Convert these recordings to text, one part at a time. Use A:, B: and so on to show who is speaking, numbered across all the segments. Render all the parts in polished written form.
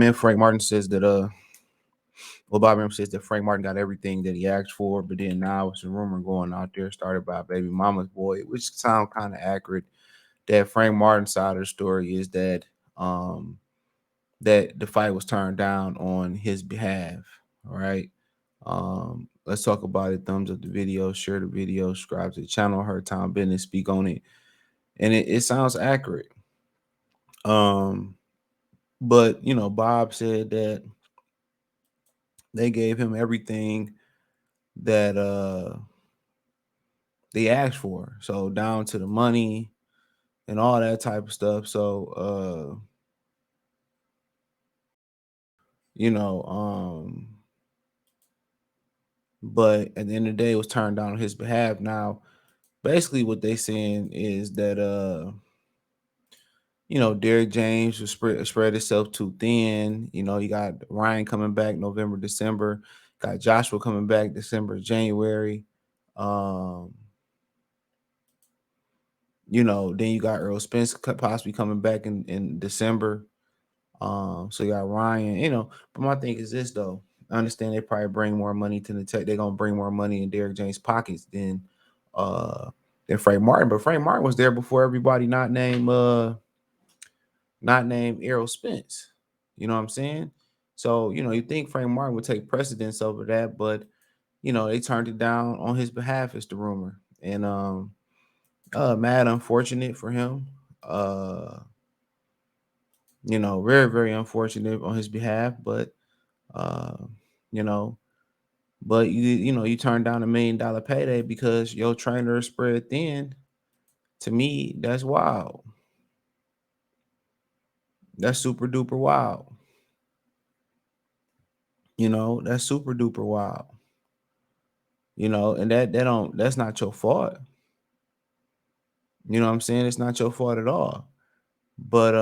A: man Frank Martin says that well, Bob Arum says that Frank Martin got everything that he asked for, but then now it's a rumor going out there started by baby mama's boy, which sounds kind of accurate. That Frank Martin side of the story is that that the fight was turned down on his behalf. All right. Let's talk about it. Thumbs up the video, share the video, subscribe to the channel, Heard Time Business, speak on it. And it sounds accurate. But Bob said that they gave him everything that they asked for. So down to the money and all that type of stuff. So you know, but at the end of the day, it was turned down on his behalf. Now, basically what they saying is that Derrick James was spread itself too thin. You got Ryan coming back November, December, got Joshua coming back December, January. Then you got Earl Spence possibly coming back in December. So you got Ryan, but my thing is this though. I understand they probably bring more money to the tech. They're gonna bring more money in Derrick James' pockets than Frank Martin. But Frank Martin was there before everybody not named Errol Spence. You know what I'm saying? So, you think Frank Martin would take precedence over that, but they turned it down on his behalf, is the rumor. And mad unfortunate for him. Very, very unfortunate on his behalf, but uh, you know, but you turn down $1 million payday because your trainer is spread thin. To me, that's wild. That's super duper wild. That's super duper wild. And that's not your fault. You know what I'm saying? It's not your fault at all. But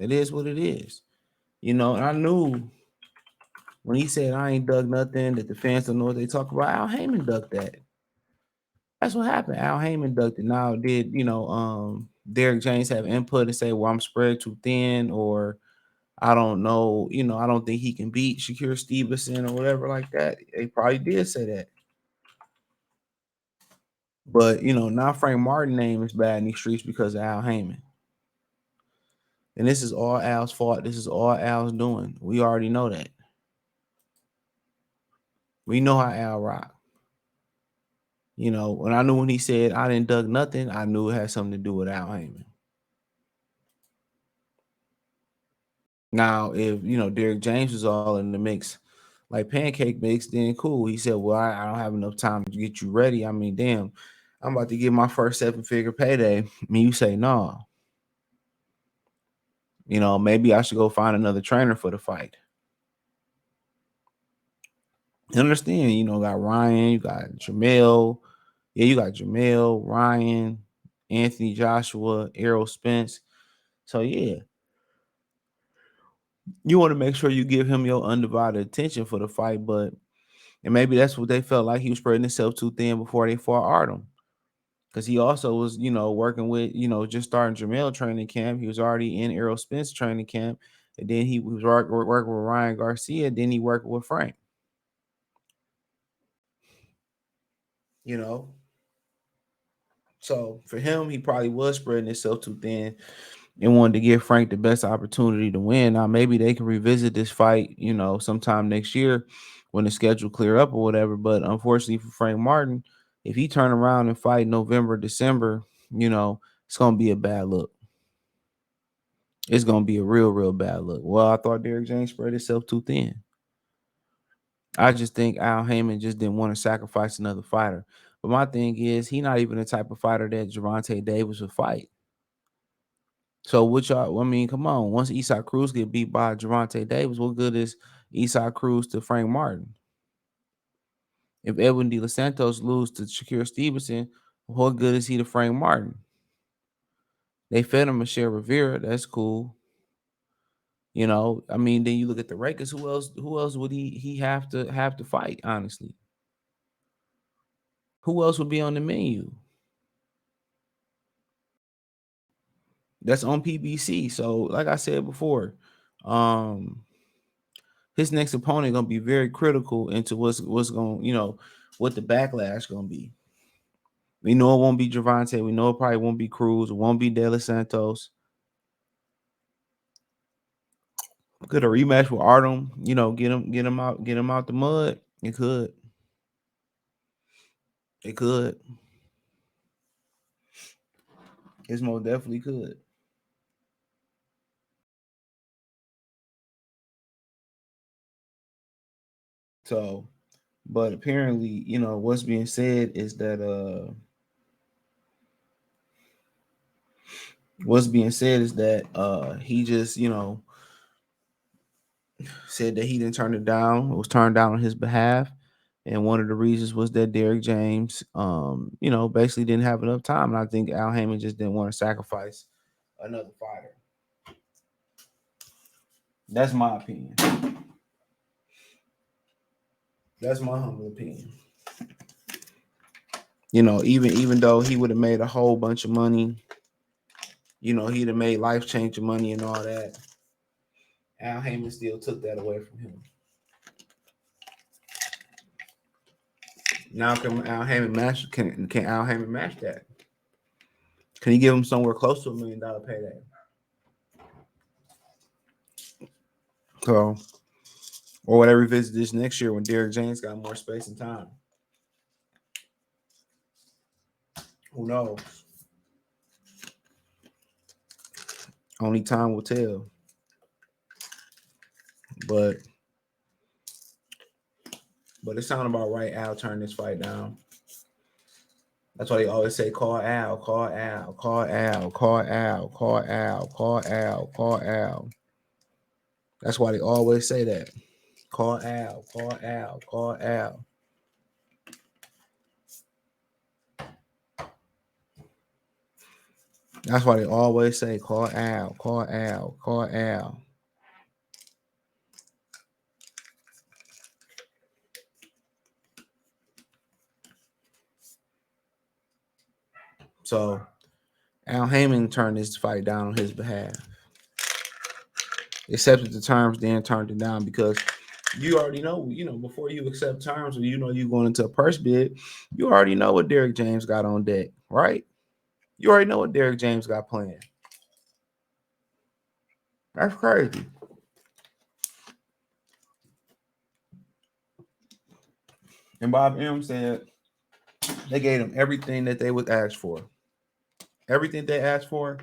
A: it is what it is. And I knew when he said I ain't dug nothing, that the fans don't know what they talk about. Al Heyman dug that. That's what happened. Al Heyman ducked it. Now, did Derrick James have input and say, "Well, I'm spread too thin," or I don't know. I don't think he can beat Shakur Stevenson or whatever like that. They probably did say that. But now Frank Martin name is bad in these streets because of Al Heyman. And this is all Al's fault. This is all Al's doing. We already know that. We know how Al rock. When he said I didn't dug nothing, I knew it had something to do with Al Heyman. Now, if Derrick James was all in the mix, like pancake mix, then cool. He said, "Well, I don't have enough time to get you ready." I mean, damn, I'm about to get my first 7-figure payday. I mean, you say no. Maybe I should go find another trainer for the fight. You understand? Got Ryan, you got Jamel. Yeah, you got Jamel, Ryan, Anthony Joshua, Errol Spence. So yeah, you want to make sure you give him your undivided attention for the fight, and maybe that's what they felt like he was spreading himself too thin before they fought Arum. Because he also was, working with, just starting Jamel training camp. He was already in Errol Spence training camp. And then he was working with Ryan Garcia. Then he worked with Frank. So for him, he probably was spreading himself too thin and wanted to give Frank the best opportunity to win. Now, maybe they can revisit this fight, sometime next year when the schedule clear up or whatever. But unfortunately for Frank Martin, if he turn around and fight November, December, it's going to be a bad look. It's going to be a real, real bad look. Well, I thought Derrick James spread himself too thin. I just think Al Heyman just didn't want to sacrifice another fighter. But my thing is, he's not even the type of fighter that Gervonta Davis would fight. So what y'all? I mean, come on. Once Isaac Cruz get beat by Gervonta Davis, what good is Isaac Cruz to Frank Martin? If Edwin De Los Santos lose to Shakur Stevenson, what good is he to Frank Martin? They fed him Michelle Rivera. That's cool. I mean, then you look at the Rakers. Who else would he have to fight? Honestly, who else would be on the menu? That's on PBC. So, like I said before, um, his next opponent gonna be very critical into what's going, what the backlash gonna be. We know it won't be Gervonta. We know it probably won't be Cruz. It won't be De Los Santos. Could a rematch with Arum, get him out the mud? It could. It could. It most definitely could. So, but apparently, what's being said is that he just, said that he didn't turn it down. It was turned down on his behalf. And one of the reasons was that Derrick James, basically didn't have enough time. And I think Al Haymon just didn't want to sacrifice another fighter. That's my opinion. That's my humble opinion. Even though he would have made a whole bunch of money, he'd have made life changing money and all that. Al Haymon still took that away from him. Now can Al Haymon match? Can Al Haymon match that? Can he give him somewhere close to $1 million payday? So, or whatever, revisit this next year when Derrick James got more space and time. Who knows? Only time will tell. But it sounded about right. Al turned this fight down. That's why they always say, call Al, call Al, call Al, call Al, call Al, call Al, call Al. That's why they always say that. Call Al, call Al, call Al. That's why they always say, call Al, call Al, call Al. So Al Haymon turned this fight down on his behalf. Accepted the terms, then turned it down because you already know, before you accept terms or you're going into a purse bid, you already know what Derrick James got on deck, right? You already know what Derrick James got planned. That's crazy. And Bob M said they gave him everything that they would ask for. Everything they asked for,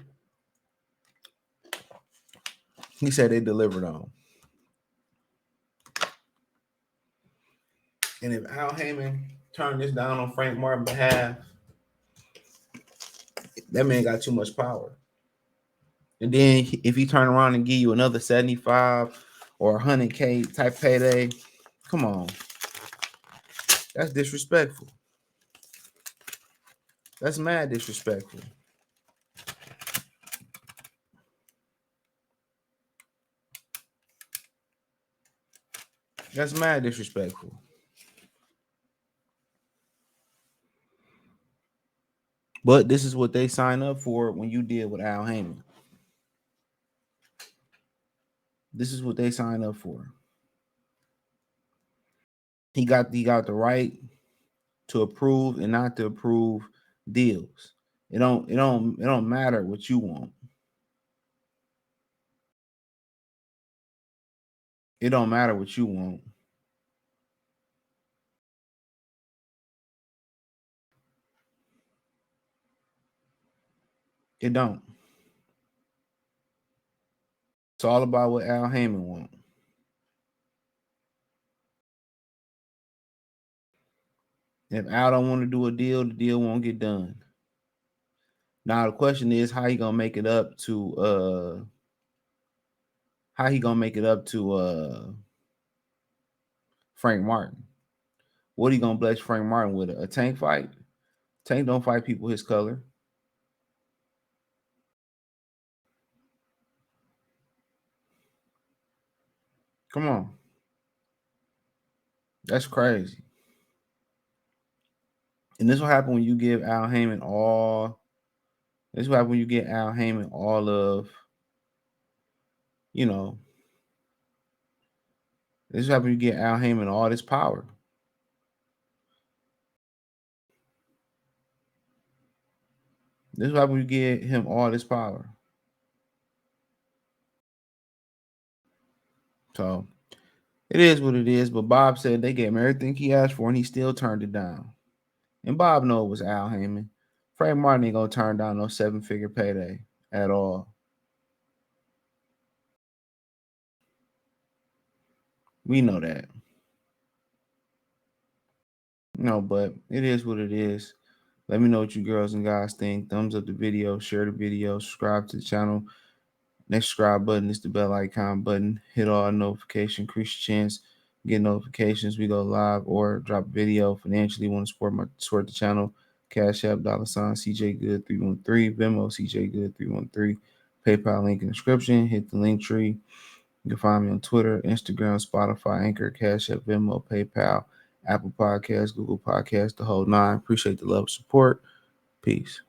A: he said they delivered on. And if Al Haymon turned this down on Frank Martin's behalf, that man got too much power. And then if he turn around and give you another 75 or 100K type payday, come on. That's disrespectful. That's mad disrespectful. That's mad disrespectful. But this is what they sign up for when you deal with Al Haymon. This is what they sign up for. He got the right to approve and not to approve deals. It don't matter what you want. It don't matter what you want. It don't. It's all about what Al Haymon wants. If Al don't want to do a deal, the deal won't get done. Now the question is how he gonna make it up to Frank Martin. What he gonna bless Frank Martin with? A Tank fight? Tank don't fight people his color. Come on. That's crazy. And this will happen when you give Al Haymon all This is what happens when you get Al Haymon all of, you know, this is what happens when you get Al Haymon all this power. This is what happens when you get him all this power. So it is what it is. But Bob said they gave him everything he asked for, and he still turned it down. And Bob know it was Al Haymon. Frank Martin ain't gonna turn down no 7-figure payday at all. We know that. No, but it is what it is. Let me know what you girls and guys think. Thumbs up the video, share the video, subscribe to the channel. Next subscribe button is the bell icon button. Hit all notifications, increase your chance. Get notifications. We go live or drop a video. Financially, want to support the channel. Cash App $ CJ Good 313, Venmo CJ Good 313, PayPal link in the description. Hit the link tree. You can find me on Twitter, Instagram, Spotify, Anchor, Cash App, Venmo, PayPal, Apple Podcasts, Google Podcasts, the whole nine. Appreciate the love and support. Peace.